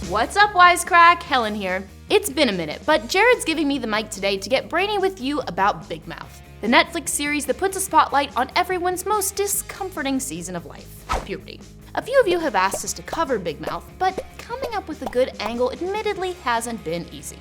What's up, Wisecrack? Helen here. It's been a minute, but Jared's giving me the mic today to get brainy with you about Big Mouth, the Netflix series that puts a spotlight on everyone's most discomforting season of life, puberty. A few of you have asked us to cover Big Mouth, but coming up with a good angle admittedly hasn't been easy.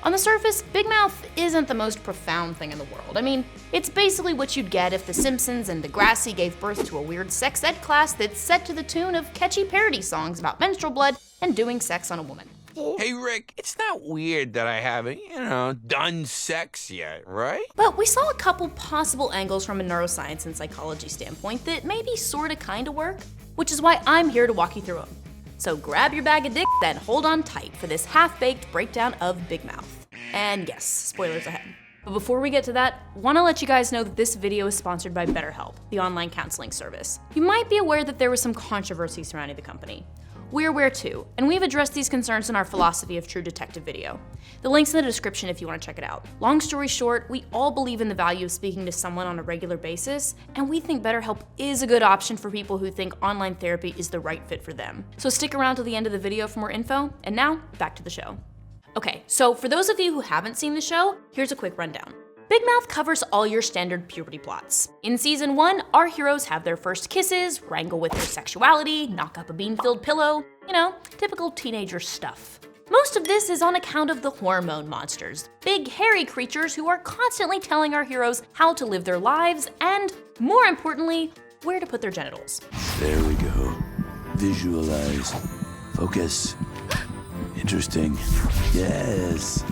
On the surface, Big Mouth isn't the most profound thing in the world. I mean, it's basically what you'd get if The Simpsons and Degrassi gave birth to a weird sex ed class that's set to the tune of catchy parody songs about menstrual blood and doing sex on a woman. Hey, Rick, it's not weird that I haven't, done sex yet, right? But we saw a couple possible angles from a neuroscience and psychology standpoint that maybe sorta kinda work, which is why I'm here to walk you through them. So grab your bag of dicks and hold on tight for this half-baked breakdown of Big Mouth. And yes, spoilers ahead. But before we get to that, want to let you guys know that this video is sponsored by BetterHelp, the online counseling service. You might be aware that there was some controversy surrounding the company. We're aware too, and we've addressed these concerns in our Philosophy of True Detective video. The link's in the description if you want to check it out. Long story short, we all believe in the value of speaking to someone on a regular basis, and we think BetterHelp is a good option for people who think online therapy is the right fit for them. So stick around till the end of the video for more info, and now, back to the show. Okay, so for those of you who haven't seen the show, here's a quick rundown. Big Mouth covers all your standard puberty plots. In season 1, our heroes have their first kisses, wrangle with their sexuality, knock up a bean-filled pillow, typical teenager stuff. Most of this is on account of the hormone monsters, big hairy creatures who are constantly telling our heroes how to live their lives and, more importantly, where to put their genitals. There we go. Visualize. Focus. Interesting. Yes.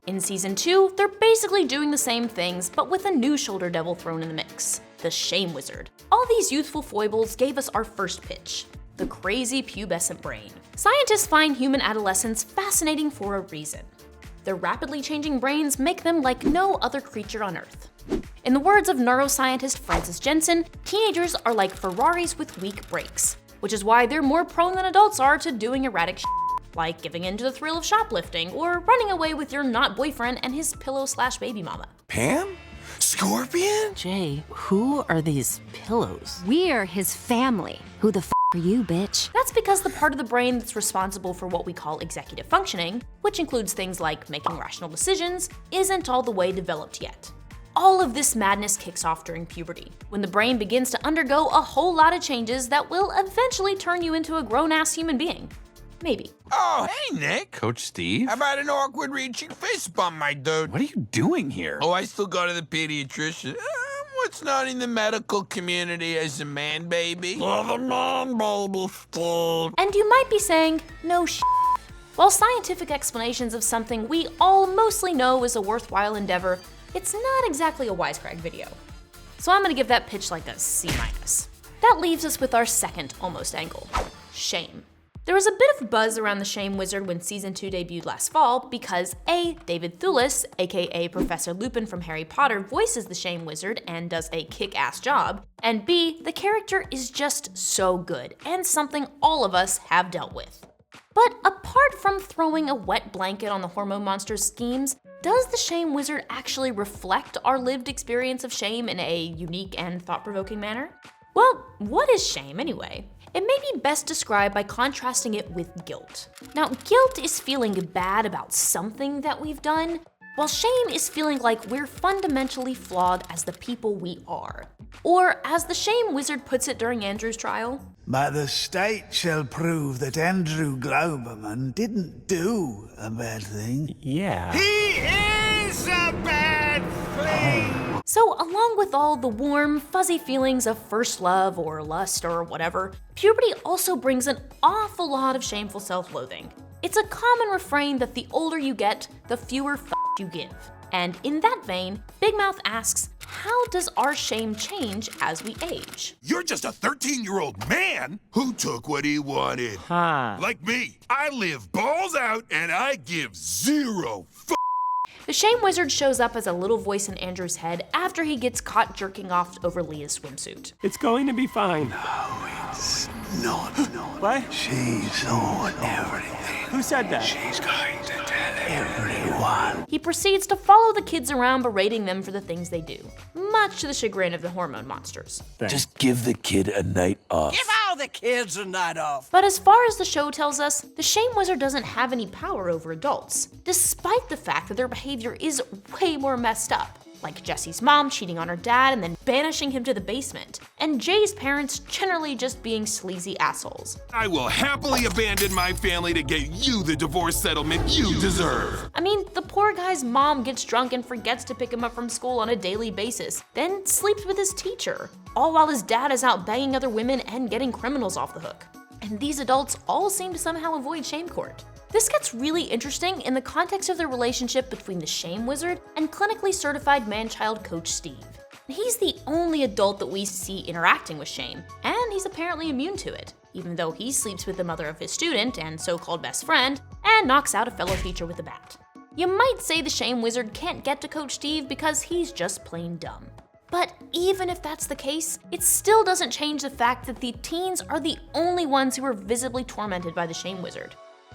In season 2, they're basically doing the same things, but with a new shoulder devil thrown in the mix, the Shame Wizard. All these youthful foibles gave us our first pitch, the crazy pubescent brain. Scientists find human adolescents fascinating for a reason. Their rapidly changing brains make them like no other creature on Earth. In the words of neuroscientist Francis Jensen, teenagers are like Ferraris with weak brakes, which is why they're more prone than adults are to doing erratic shit, like giving in to the thrill of shoplifting or running away with your not boyfriend and his pillow/baby mama. Pam? Scorpion? Jay, who are these pillows? We're his family. Who the f are you, bitch? That's because the part of the brain that's responsible for what we call executive functioning, which includes things like making rational decisions, isn't all the way developed yet. All of this madness kicks off during puberty, when the brain begins to undergo a whole lot of changes that will eventually turn you into a grown-ass human being. Maybe. Oh, hey, Nick. Coach Steve? How about an awkward reaching fist bump, my dude? What are you doing here? Oh, I still go to the pediatrician. What's not in the medical community as a man, baby? You're the man, baby, Steve. And you might be saying, no sh**. While scientific explanations of something we all mostly know is a worthwhile endeavor, it's not exactly a Wisecrack video. So I'm gonna give that pitch like a C-. That leaves us with our second almost angle, shame. There was a bit of buzz around the Shame Wizard when season 2 debuted last fall because A, David Thewlis, aka Professor Lupin from Harry Potter, voices the Shame Wizard and does a kick-ass job, and B, the character is just so good and something all of us have dealt with. But apart from throwing a wet blanket on the hormone monster's schemes, does the Shame Wizard actually reflect our lived experience of shame in a unique and thought-provoking manner? Well, what is shame anyway? It may be best described by contrasting it with guilt. Now, guilt is feeling bad about something that we've done, while shame is feeling like we're fundamentally flawed as the people we are. Or, as the Shame Wizard puts it during Andrew's trial, "But the state shall prove that Andrew Globerman didn't do a bad thing." Yeah. He is a bad thing! So along with all the warm, fuzzy feelings of first love or lust or whatever, puberty also brings an awful lot of shameful self-loathing. It's a common refrain that the older you get, the fewer f*** you give. And in that vein, Big Mouth asks, how does our shame change as we age? You're just a 13-year-old man who took what he wanted. Huh. Like me, I live balls out and I give zero f***. The Shame Wizard shows up as a little voice in Andrew's head after he gets caught jerking off over Leah's swimsuit. It's going to be fine. It's not. What? She's on everything. Who said that? She's going to tell everyone. He proceeds to follow the kids around, berating them for the things they do, much to the chagrin of the hormone monsters. Just give the kid a night off. Give all the kids a night off. But as far as the show tells us, the shame wizard doesn't have any power over adults, despite the fact that their behavior is way more messed up. Like Jesse's mom cheating on her dad and then banishing him to the basement, and Jay's parents generally just being sleazy assholes. I will happily abandon my family to get you the divorce settlement you deserve. I mean, the poor guy's mom gets drunk and forgets to pick him up from school on a daily basis, then sleeps with his teacher, all while his dad is out banging other women and getting criminals off the hook. And these adults all seem to somehow avoid shame court. This gets really interesting in the context of the relationship between the shame wizard and clinically certified man-child coach Steve. He's the only adult that we see interacting with shame, and he's apparently immune to it, even though he sleeps with the mother of his student and so-called best friend, and knocks out a fellow teacher with a bat. You might say the shame wizard can't get to Coach Steve because he's just plain dumb. But even if that's the case, it still doesn't change the fact that the teens are the only ones who are visibly tormented by the shame wizard.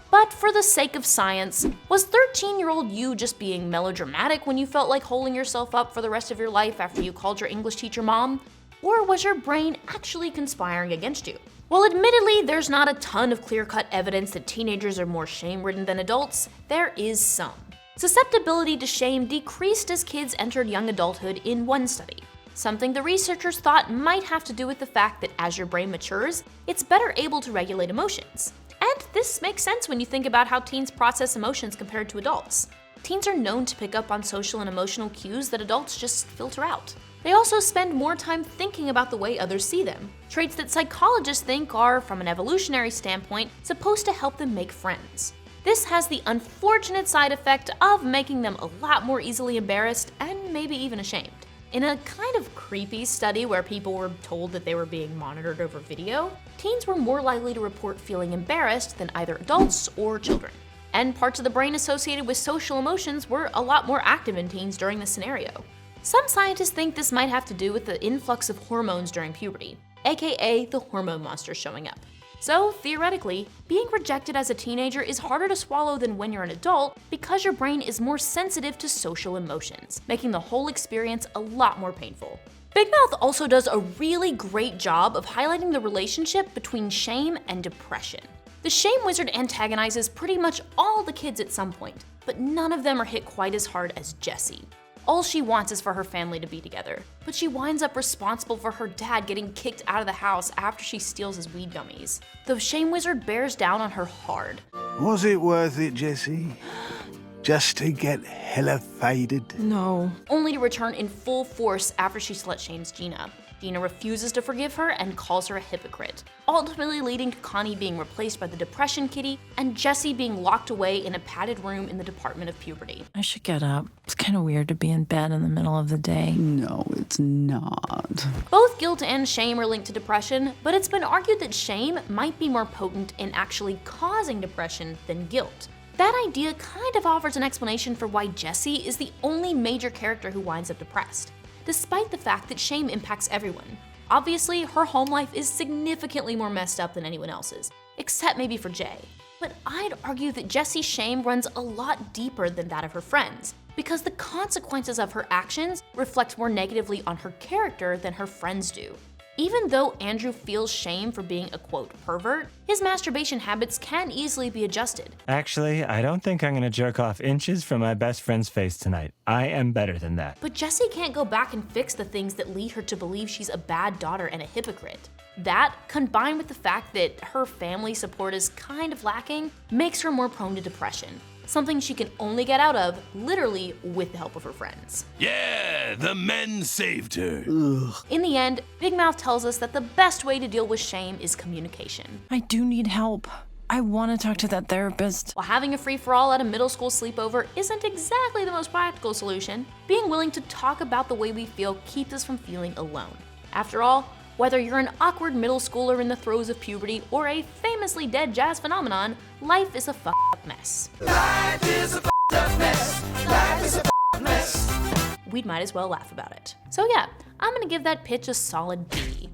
But for the sake of science, was 13-year-old you just being melodramatic when you felt like holding yourself up for the rest of your life after you called your English teacher mom? Or was your brain actually conspiring against you? Well, admittedly, there's not a ton of clear-cut evidence that teenagers are more shame-ridden than adults. There is some. Susceptibility to shame decreased as kids entered young adulthood in one study, something the researchers thought might have to do with the fact that as your brain matures, it's better able to regulate emotions. And this makes sense when you think about how teens process emotions compared to adults. Teens are known to pick up on social and emotional cues that adults just filter out. They also spend more time thinking about the way others see them, traits that psychologists think are, from an evolutionary standpoint, supposed to help them make friends. This has the unfortunate side effect of making them a lot more easily embarrassed and maybe even ashamed. In a kind of creepy study where people were told that they were being monitored over video, teens were more likely to report feeling embarrassed than either adults or children. And parts of the brain associated with social emotions were a lot more active in teens during this scenario. Some scientists think this might have to do with the influx of hormones during puberty, aka the hormone monster showing up. So, theoretically, being rejected as a teenager is harder to swallow than when you're an adult because your brain is more sensitive to social emotions, making the whole experience a lot more painful. Big Mouth also does a really great job of highlighting the relationship between shame and depression. The shame wizard antagonizes pretty much all the kids at some point, but none of them are hit quite as hard as Jessie. All she wants is for her family to be together, but she winds up responsible for her dad getting kicked out of the house after she steals his weed gummies. The shame wizard bears down on her hard. Was it worth it, Jessie? Just to get hella faded? No. Only to return in full force after she slut-shames Gina. Gina refuses to forgive her and calls her a hypocrite, ultimately leading to Connie being replaced by the depression kitty and Jessie being locked away in a padded room in the Department of Puberty. I should get up. It's kind of weird to be in bed in the middle of the day. No, it's not. Both guilt and shame are linked to depression, but it's been argued that shame might be more potent in actually causing depression than guilt. That idea kind of offers an explanation for why Jessie is the only major character who winds up depressed, despite the fact that shame impacts everyone. Obviously, her home life is significantly more messed up than anyone else's, except maybe for Jay. But I'd argue that Jessie's shame runs a lot deeper than that of her friends, because the consequences of her actions reflect more negatively on her character than her friends do. Even though Andrew feels shame for being a quote pervert, his masturbation habits can easily be adjusted. Actually, I don't think I'm gonna jerk off inches from my best friend's face tonight. I am better than that. But Jessie can't go back and fix the things that lead her to believe she's a bad daughter and a hypocrite. That, combined with the fact that her family support is kind of lacking, makes her more prone to depression. Something she can only get out of, literally, with the help of her friends. Yeah, the men saved her. Ugh. In the end, Big Mouth tells us that the best way to deal with shame is communication. I do need help. I want to talk to that therapist. While having a free-for-all at a middle school sleepover isn't exactly the most practical solution, being willing to talk about the way we feel keeps us from feeling alone. After all, whether you're an awkward middle schooler in the throes of puberty or a famously dead jazz phenomenon, life is a fucked up mess. Life is a fucked up mess. Life is a fucked up mess. We might as well laugh about it. So yeah, I'm gonna give that pitch a solid B.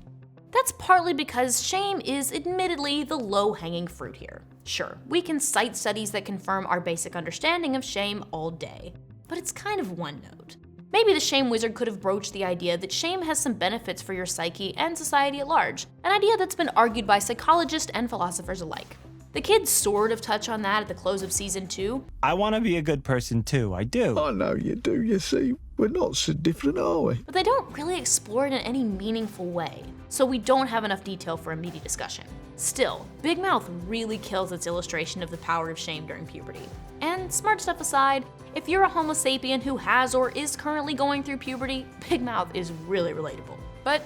That's partly because shame is admittedly the low-hanging fruit here. Sure, we can cite studies that confirm our basic understanding of shame all day, but it's kind of one note. Maybe the shame wizard could have broached the idea that shame has some benefits for your psyche and society at large, an idea that's been argued by psychologists and philosophers alike. The kids sort of touch on that at the close of season 2. I want to be a good person too, I do. I know you do, you see. We're not so different, are we? But they don't really explore it in any meaningful way, so we don't have enough detail for a meaty discussion. Still, Big Mouth really kills its illustration of the power of shame during puberty. And smart stuff aside, if you're a Homo sapien who has or is currently going through puberty, Big Mouth is really relatable. But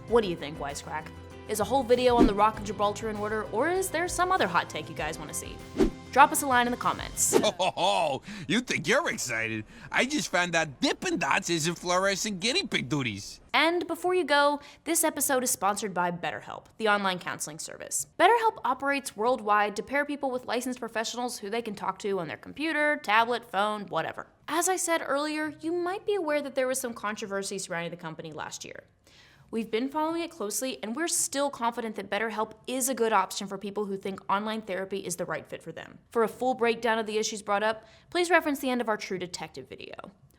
what do you think, Wisecrack? Is a whole video on the Rock of Gibraltar in order, or is there some other hot take you guys want to see? Drop us a line in the comments. Oh, you think you're excited? I just found out Dippin' Dots isn't fluorescent guinea pig duties. And before you go, this episode is sponsored by BetterHelp, the online counseling service. BetterHelp operates worldwide to pair people with licensed professionals who they can talk to on their computer, tablet, phone, whatever. As I said earlier, you might be aware that there was some controversy surrounding the company last year. We've been following it closely, and we're still confident that BetterHelp is a good option for people who think online therapy is the right fit for them. For a full breakdown of the issues brought up, please reference the end of our True Detective video.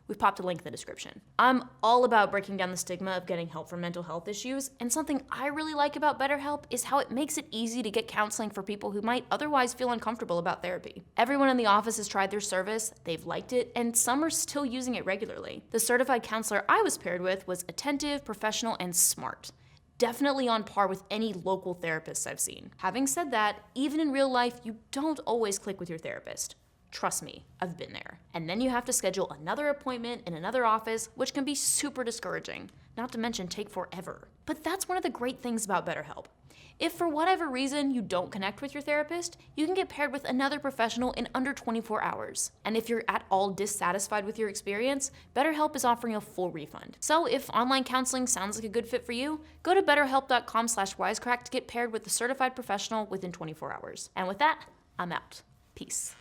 We've popped a link in the description. I'm all about breaking down the stigma of getting help for mental health issues, and something I really like about BetterHelp is how it makes it easy to get counseling for people who might otherwise feel uncomfortable about therapy. Everyone in the office has tried their service, they've liked it, and some are still using it regularly. The certified counselor I was paired with was attentive, professional, and smart. Definitely on par with any local therapists I've seen. Having said that, even in real life, you don't always click with your therapist. Trust me, I've been there. And then you have to schedule another appointment in another office, which can be super discouraging, not to mention take forever. But that's one of the great things about BetterHelp. If for whatever reason you don't connect with your therapist, you can get paired with another professional in under 24 hours. And if you're at all dissatisfied with your experience, BetterHelp is offering a full refund. So if online counseling sounds like a good fit for you, go to betterhelp.com/wisecrack to get paired with a certified professional within 24 hours. And with that, I'm out. Peace.